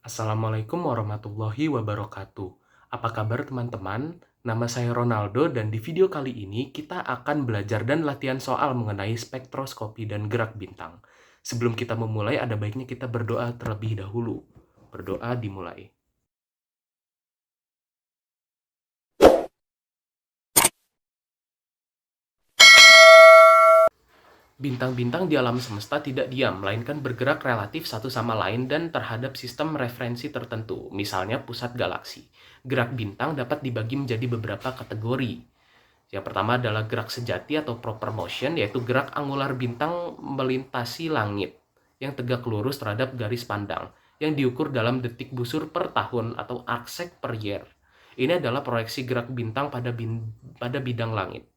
Assalamualaikum warahmatullahi wabarakatuh. Apa kabar teman-teman? Nama saya Ronaldo dan di video kali ini kita akan belajar dan latihan soal mengenai spektroskopi dan gerak bintang. Sebelum kita memulai, ada baiknya kita berdoa terlebih dahulu. Berdoa dimulai. Bintang-bintang di alam semesta tidak diam, melainkan bergerak relatif satu sama lain dan terhadap sistem referensi tertentu, misalnya pusat galaksi. Gerak bintang dapat dibagi menjadi beberapa kategori. Yang pertama adalah gerak sejati atau proper motion, yaitu gerak angular bintang melintasi langit yang tegak lurus terhadap garis pandang, yang diukur dalam detik busur per tahun atau arcsec per year. Ini adalah proyeksi gerak bintang pada bidang langit.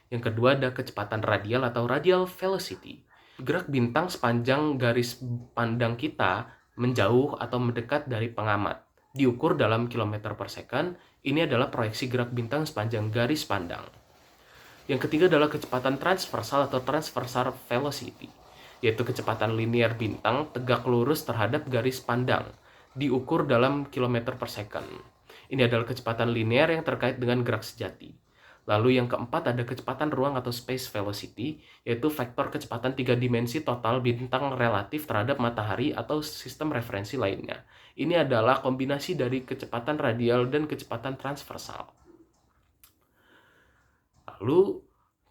Yang kedua ada kecepatan radial atau radial velocity. Gerak bintang sepanjang garis pandang kita menjauh atau mendekat dari pengamat. Diukur dalam kilometer per second, ini adalah proyeksi gerak bintang sepanjang garis pandang. Yang ketiga adalah kecepatan transversal atau transversal velocity, yaitu kecepatan linear bintang tegak lurus terhadap garis pandang, diukur dalam kilometer per second. Ini adalah kecepatan linear yang terkait dengan gerak sejati. Lalu yang keempat ada kecepatan ruang atau space velocity, yaitu vektor kecepatan 3 dimensi total bintang relatif terhadap matahari atau sistem referensi lainnya. Ini adalah kombinasi dari kecepatan radial dan kecepatan transversal. Lalu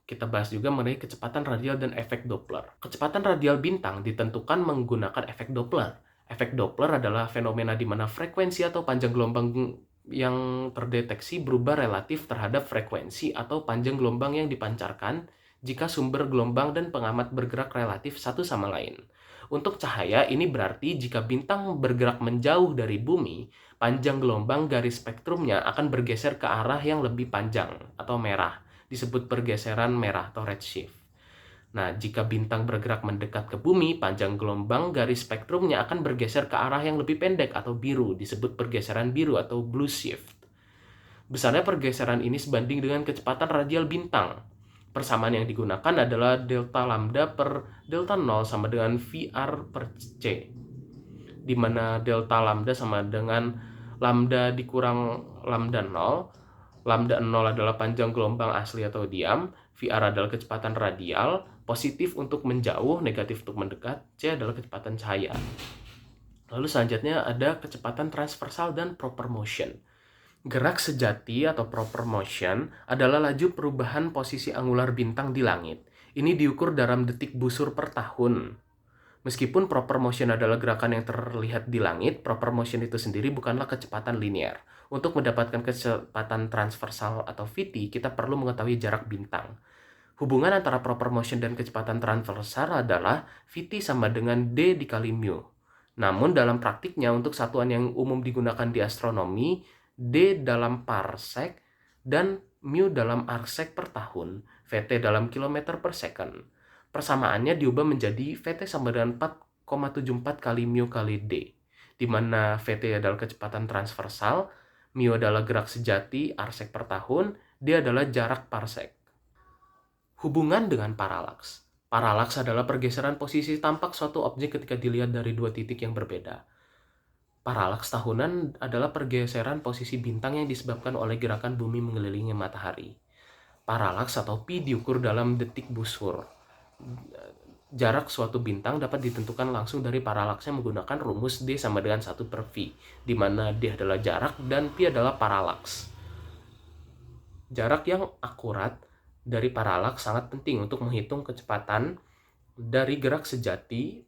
kita bahas juga mengenai kecepatan radial dan efek Doppler. Kecepatan radial bintang ditentukan menggunakan efek Doppler. Efek Doppler adalah fenomena di mana frekuensi atau panjang gelombang yang terdeteksi berubah relatif terhadap frekuensi atau panjang gelombang yang dipancarkan jika sumber gelombang dan pengamat bergerak relatif satu sama lain. Untuk cahaya, ini berarti jika bintang bergerak menjauh dari bumi, panjang gelombang garis spektrumnya akan bergeser ke arah yang lebih panjang atau merah, disebut pergeseran merah atau redshift. Nah, jika bintang bergerak mendekat ke bumi, panjang gelombang garis spektrumnya akan bergeser ke arah yang lebih pendek atau biru, disebut pergeseran biru atau blue shift. Besarnya pergeseran ini sebanding dengan kecepatan radial bintang. Persamaan yang digunakan adalah delta lambda per delta 0 sama dengan VR per C, di mana delta lambda sama dengan lambda dikurang lambda 0. Lambda 0 adalah panjang gelombang asli atau diam, VR adalah kecepatan radial, positif untuk menjauh, negatif untuk mendekat, C adalah kecepatan cahaya. Lalu selanjutnya ada kecepatan transversal dan proper motion. Gerak sejati atau proper motion adalah laju perubahan posisi angular bintang di langit. Ini diukur dalam detik busur per tahun. Meskipun proper motion adalah gerakan yang terlihat di langit, proper motion itu sendiri bukanlah kecepatan linear. Untuk mendapatkan kecepatan transversal atau VT, kita perlu mengetahui jarak bintang. Hubungan antara proper motion dan kecepatan transversal adalah VT sama dengan D dikali mu. Namun dalam praktiknya untuk satuan yang umum digunakan di astronomi, D dalam parsec dan mu dalam arcsec per tahun, VT dalam kilometer per second. Persamaannya diubah menjadi VT sama dengan 4,74 kali mu kali D, di mana VT adalah kecepatan transversal, mu adalah gerak sejati arcsec per tahun, D adalah jarak parsec. Hubungan dengan paralaks. Paralaks adalah pergeseran posisi tampak suatu objek ketika dilihat dari dua titik yang berbeda. Paralaks tahunan adalah pergeseran posisi bintang yang disebabkan oleh gerakan bumi mengelilingi matahari. Paralaks atau pi diukur dalam detik busur. Jarak suatu bintang dapat ditentukan langsung dari paralaksnya menggunakan rumus D sama dengan 1 per V, di mana D adalah jarak dan Pi adalah paralaks. Jarak yang akurat dari paralaks sangat penting untuk menghitung kecepatan dari gerak sejati.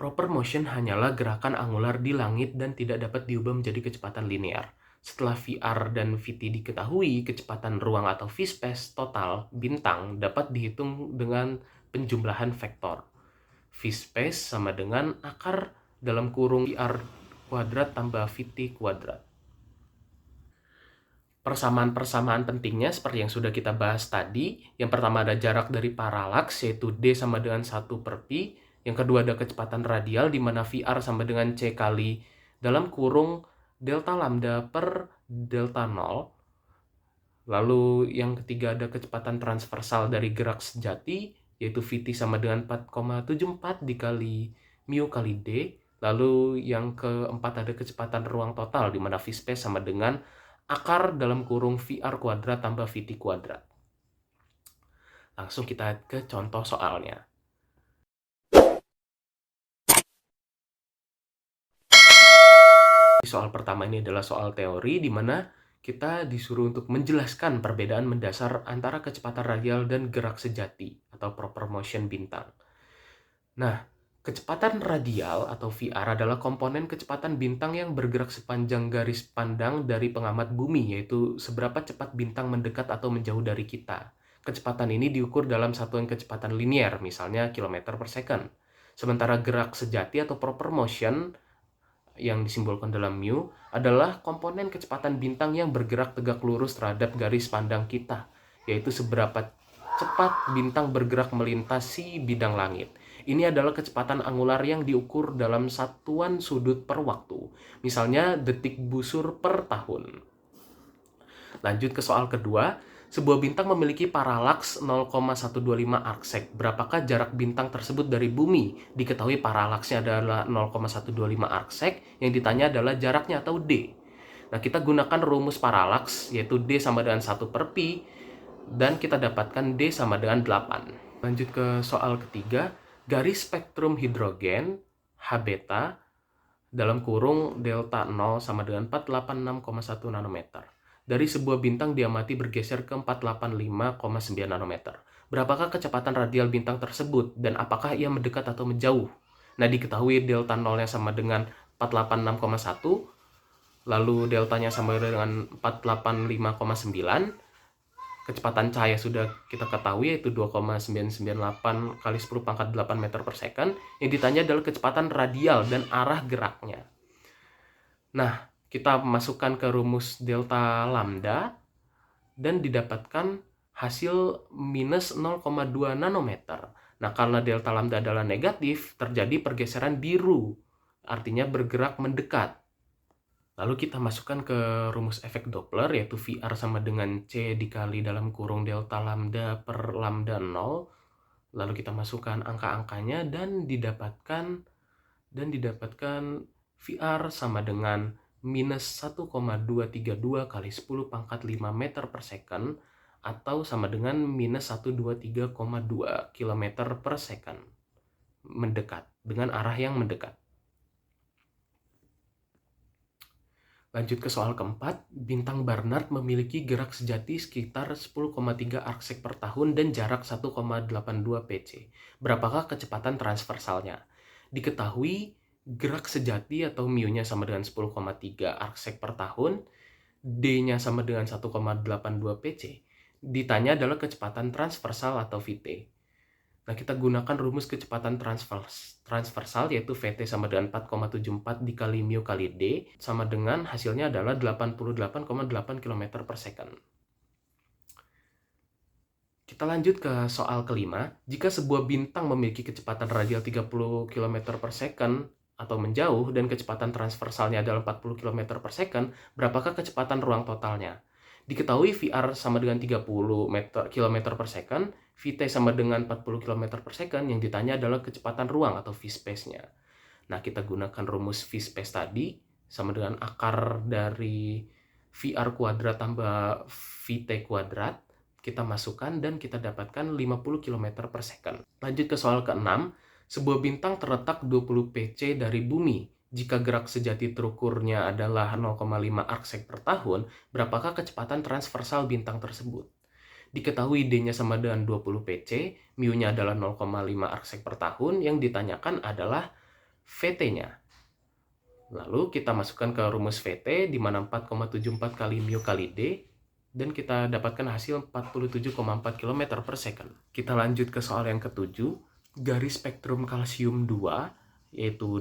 Proper motion hanyalah gerakan angular di langit dan tidak dapat diubah menjadi kecepatan linear. Setelah VR dan VT diketahui, kecepatan ruang atau V-space total bintang dapat dihitung dengan penjumlahan vektor. V-space sama dengan akar dalam kurung VR kuadrat tambah VT kuadrat. Persamaan-persamaan pentingnya seperti yang sudah kita bahas tadi. Yang pertama ada jarak dari paralaks, yaitu D sama dengan 1 per Pi. Yang kedua ada kecepatan radial, di mana VR sama dengan C kali dalam kurung delta lambda per delta 0. Lalu yang ketiga ada kecepatan transversal dari gerak sejati, yaitu VT sama dengan 4,74 dikali mu kali D. Lalu yang keempat ada kecepatan ruang total, di mana v-space sama dengan akar dalam kurung VR kuadrat tambah VT kuadrat. Langsung kita ke contoh soalnya. Soal pertama ini adalah soal teori, di mana kita disuruh untuk menjelaskan perbedaan mendasar antara kecepatan radial dan gerak sejati atau proper motion bintang. Nah, kecepatan radial atau VR adalah komponen kecepatan bintang yang bergerak sepanjang garis pandang dari pengamat bumi, yaitu seberapa cepat bintang mendekat atau menjauh dari kita. Kecepatan ini diukur dalam satuan kecepatan linier, misalnya kilometer per second. Sementara gerak sejati atau proper motion yang disimbolkan dalam mu adalah komponen kecepatan bintang yang bergerak tegak lurus terhadap garis pandang kita, yaitu seberapa cepat bintang bergerak melintasi bidang langit. Ini adalah kecepatan angular yang diukur dalam satuan sudut per waktu, misalnya detik busur per tahun. Lanjut ke soal kedua. Sebuah bintang memiliki paralaks 0,125 arcsec. Berapakah jarak bintang tersebut dari bumi? Diketahui paralaksnya adalah 0,125 arcsec. Yang ditanya adalah jaraknya atau D. Nah, kita gunakan rumus paralaks, yaitu D sama dengan 1 per pi. Dan kita dapatkan D sama dengan 8. Lanjut ke soal ketiga. Garis spektrum hidrogen, H beta, dalam kurung delta 0 sama dengan 486,1 nanometer. Dari sebuah bintang diamati bergeser ke 485,9 nanometer. Berapakah kecepatan radial bintang tersebut dan apakah ia mendekat atau menjauh? Nah, diketahui delta 0-nya sama dengan 486,1, lalu deltanya sama dengan 485,9. Kecepatan cahaya sudah kita ketahui, yaitu 2,998 kali 10 pangkat 8 meter per second. Yang ditanya adalah kecepatan radial dan arah geraknya. Nah, kita masukkan ke rumus delta lambda dan didapatkan hasil minus 0,2 nanometer. Nah, karena delta lambda adalah negatif, terjadi pergeseran biru, artinya bergerak mendekat. Lalu kita masukkan ke rumus efek Doppler, yaitu VR sama dengan C dikali dalam kurung delta lambda per lambda 0. Lalu kita masukkan angka-angkanya dan didapatkan VR sama dengan minus 1,232 kali 10 pangkat 5 meter per second atau sama dengan minus 123,2 km per second. Mendekat, dengan arah yang mendekat. Lanjut ke soal keempat. Bintang Barnard memiliki gerak sejati sekitar 10,3 arcsec per tahun dan jarak 1,82 pc. Berapakah kecepatan transversalnya? Diketahui gerak sejati atau mu-nya sama dengan 10,3 arcsec per tahun, D-nya sama dengan 1,82 pc. Ditanya adalah kecepatan transversal atau Vt. Nah, kita gunakan rumus kecepatan transversal, yaitu Vt sama dengan 4,74 dikali mu kali D, sama dengan hasilnya adalah 88,8 km per second. Kita lanjut ke soal kelima. Jika sebuah bintang memiliki kecepatan radial 30 km per second atau menjauh dan kecepatan transversalnya adalah 40 km per second, berapakah kecepatan ruang totalnya? Diketahui VR sama dengan 30 km per second, Vt sama dengan 40 km per second, yang ditanya adalah kecepatan ruang atau v-space-nya. Nah, kita gunakan rumus v-space tadi, sama dengan akar dari VR kuadrat tambah Vt kuadrat. Kita masukkan dan kita dapatkan 50 km per second. Lanjut ke soal ke-6. Sebuah bintang terletak 20 pc dari bumi. Jika gerak sejati terukurnya adalah 0,5 arcsec per tahun, berapakah kecepatan transversal bintang tersebut? Diketahui D-nya sama dengan 20 pc, mu-nya adalah 0,5 arcsec per tahun, yang ditanyakan adalah Vt-nya. Lalu kita masukkan ke rumus Vt, di mana 4,74 kali mu kali D, dan kita dapatkan hasil 47,4 km per second. Kita lanjut ke soal yang ketujuh. Garis spektrum kalsium 2, yaitu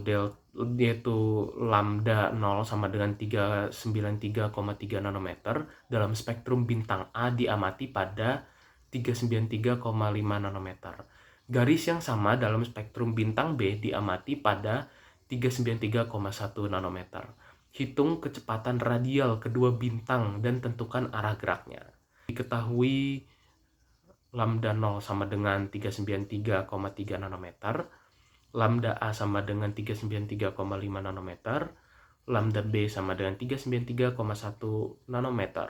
lambda 0 sama dengan 393,3 nanometer dalam spektrum bintang A diamati pada 393,5 nanometer. Garis yang sama dalam spektrum bintang B diamati pada 393,1 nanometer. Hitung kecepatan radial kedua bintang dan tentukan arah geraknya. Diketahui lambda 0 sama dengan 393,3 nanometer. lambda A sama dengan 393,5 nanometer, lambda B sama dengan 393,1 nanometer.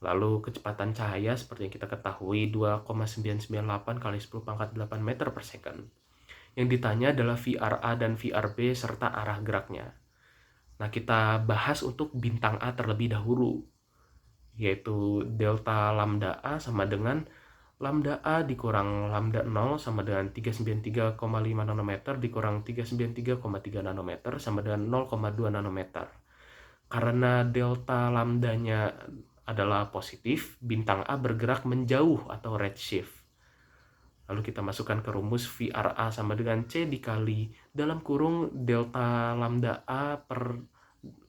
Lalu kecepatan cahaya seperti yang kita ketahui 2,998 kali 10 pangkat 8 meter per second. Yang ditanya adalah VRA dan VRB serta arah geraknya. Nah, kita bahas untuk bintang A terlebih dahulu, yaitu delta lambda A sama dengan lambda A dikurang lambda 0 sama dengan 393,5 nanometer dikurang 393,3 nanometer sama dengan 0,2 nanometer. Karena delta lambdanya adalah positif, bintang A bergerak menjauh atau redshift. Lalu kita masukkan ke rumus VRA sama dengan C dikali dalam kurung delta lambda A per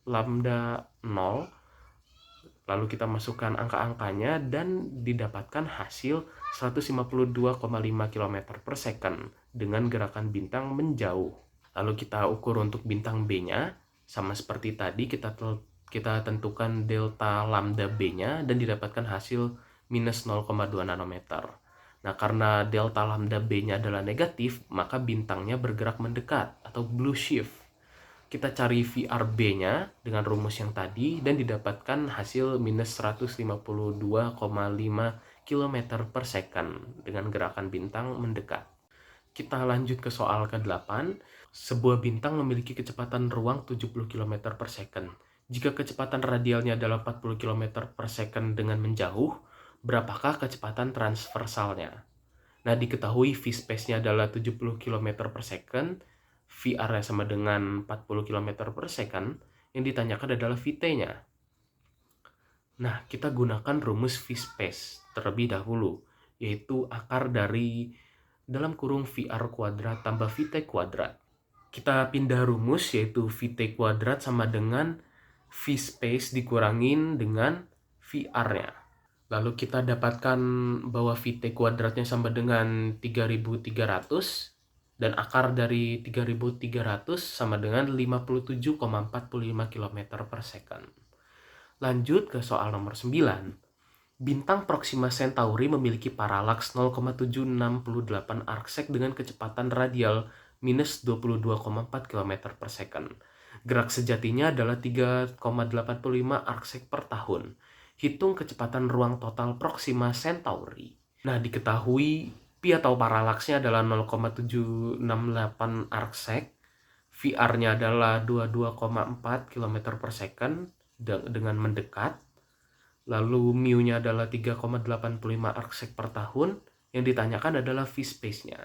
lambda 0. Lalu kita masukkan angka-angkanya dan didapatkan hasil 152,5 km per second dengan gerakan bintang menjauh. Lalu kita ukur untuk bintang B-nya, sama seperti tadi kita tentukan delta lambda B-nya dan didapatkan hasil minus 0,2 nanometer. Nah, karena delta lambda B-nya adalah negatif, maka bintangnya bergerak mendekat atau blue shift. Kita cari VRB-nya dengan rumus yang tadi dan didapatkan hasil minus 152,5 km per second dengan gerakan bintang mendekat. Kita lanjut ke soal ke-8. Sebuah bintang memiliki kecepatan ruang 70 km per second. Jika kecepatan radialnya adalah 40 km per second dengan menjauh, berapakah kecepatan transversalnya? Nah, diketahui v-space-nya adalah 70 km per second, VR-nya sama dengan 40 km per second, yang ditanyakan adalah Vt-nya. Nah, kita gunakan rumus v-space terlebih dahulu, yaitu akar dari dalam kurung VR kuadrat tambah Vt kuadrat. Kita pindah rumus, yaitu Vt kuadrat sama dengan v-space dikurangin dengan VR-nya. Lalu kita dapatkan bahwa Vt kuadratnya sama dengan 3300 dan akar dari 3300 sama dengan 57,45 km per second. Lanjut ke soal nomor 9. Bintang Proxima Centauri memiliki paralaks 0,768 arcsec dengan kecepatan radial minus 22,4 km per second. Gerak sejatinya adalah 3,85 arcsec per tahun. Hitung kecepatan ruang total Proxima Centauri. Nah, diketahui pi atau paralaksnya adalah 0,768 arcsec, VR-nya adalah 22,4 km per second dengan mendekat, lalu mu-nya adalah 3,85 arcsec per tahun, yang ditanyakan adalah v-space-nya.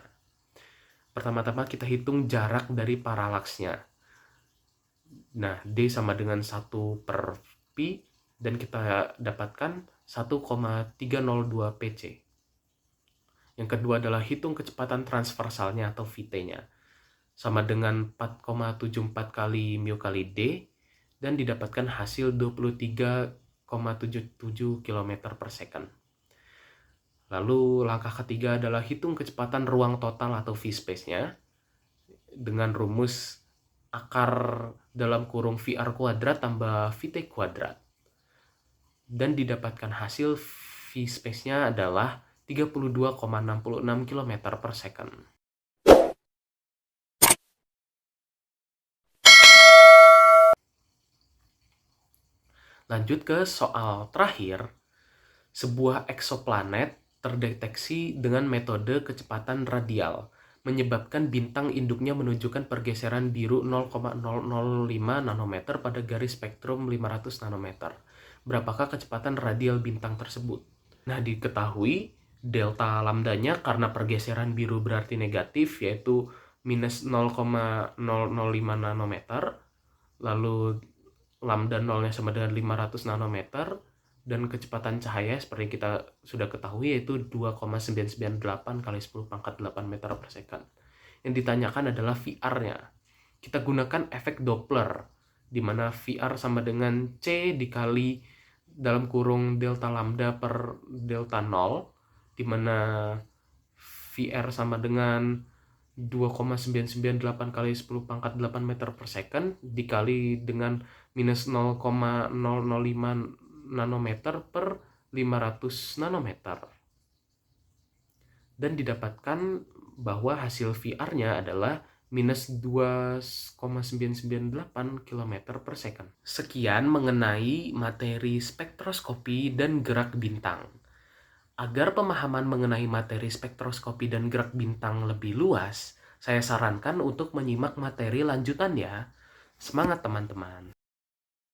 Pertama-tama kita hitung jarak dari paralaksnya. Nah, D sama dengan 1 per pi, dan kita dapatkan 1,302 Pc. Yang kedua adalah hitung kecepatan transversalnya atau Vt-nya. Sama dengan 4,74 kali mu kali D, dan didapatkan hasil 23,77 km per second. Lalu langkah ketiga adalah hitung kecepatan ruang total atau v-space-nya dengan rumus akar dalam kurung VR kuadrat tambah Vt kuadrat. Dan didapatkan hasil v-space-nya adalah 32,66 km per second. Lanjut ke soal terakhir. Sebuah eksoplanet terdeteksi dengan metode kecepatan radial, menyebabkan bintang induknya menunjukkan pergeseran biru 0,005 nanometer pada garis spektrum 500 nanometer. Berapakah kecepatan radial bintang tersebut? Nah, diketahui delta lambdanya karena pergeseran biru berarti negatif, yaitu minus 0,005 nanometer, lalu lambda 0-nya sama dengan 500 nanometer, dan kecepatan cahaya seperti kita sudah ketahui yaitu 2,998 kali 10 pangkat 8 meter per second. Yang ditanyakan adalah VR-nya. Kita gunakan efek Doppler, di mana VR sama dengan C dikali dalam kurung delta lambda per delta 0, di mana VR sama dengan 2,998 kali 10 pangkat 8 meter per second dikali dengan minus 0,005 nanometer per 500 nanometer. Dan didapatkan bahwa hasil VR-nya adalah minus 2,998 km per second. Sekian mengenai materi spektroskopi dan gerak bintang. Agar pemahaman mengenai materi spektroskopi dan gerak bintang lebih luas, saya sarankan untuk menyimak materi lanjutannya. Semangat teman-teman!